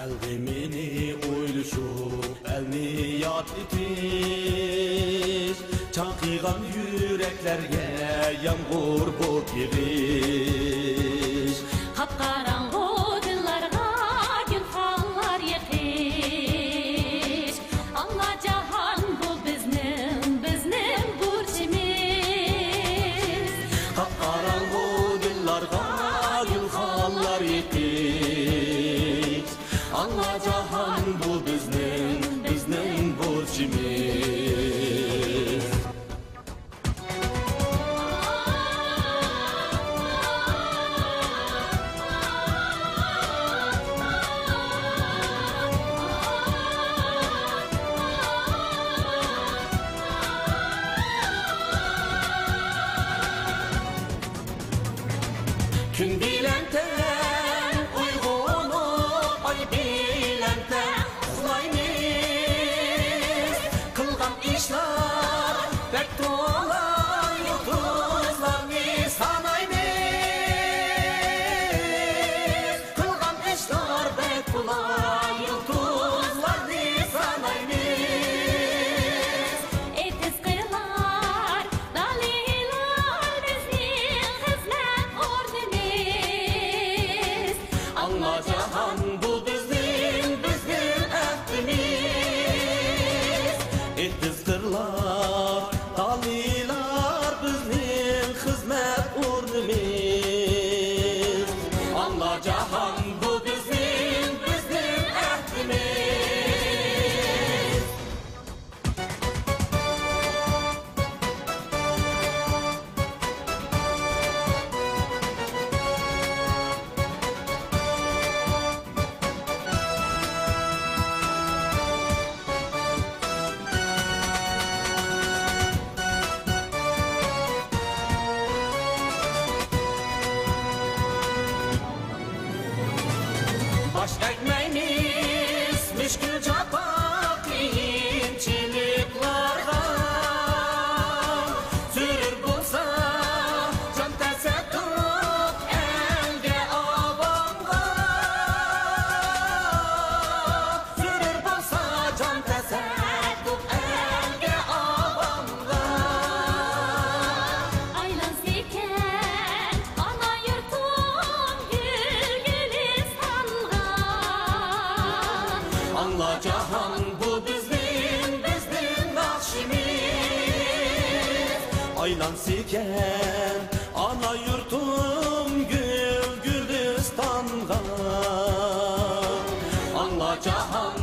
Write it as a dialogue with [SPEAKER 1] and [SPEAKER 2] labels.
[SPEAKER 1] Elgimini uyluşup elni yad etiş, çankıgan yüreklerge yağmur bop yığış.
[SPEAKER 2] Kapkaranlık dillarga gül hallar yetiş. Allah cahan bu bizning burcimiz.
[SPEAKER 1] Kapkaranlık dillarga gül hallar yetiş. Allah cahan bu bizning burcimiz. Gün bilenten uyg'unup ay bilenten uxlaymiz. Qilgan ishlar bek to'la yulduzlarni sanaymiz. Qilgan ishlar bek to'la yulduzlarni sanaymiz.
[SPEAKER 2] Etiz qirlar, dalilar bizning xizmat o'rnimiz.
[SPEAKER 1] Allah cahan bu bizning ahdimiz. Etiz qirlar, dalilar bizning xizmat o'rnimiz. Allah cahan bu bizning ahdimiz. Baş egmeymiz müşkül çapak kiyinçiliklarga. Sürür bulsa can tesettüp elge avamga. Sürür bulsa can tesettüp elge avamga.
[SPEAKER 2] Aylansiken ana yurtum gül gülistanga.
[SPEAKER 1] Allah cahan bu bizning nakşimiz. Aylansiken ana yurtum gül gülistanga. Allah cahan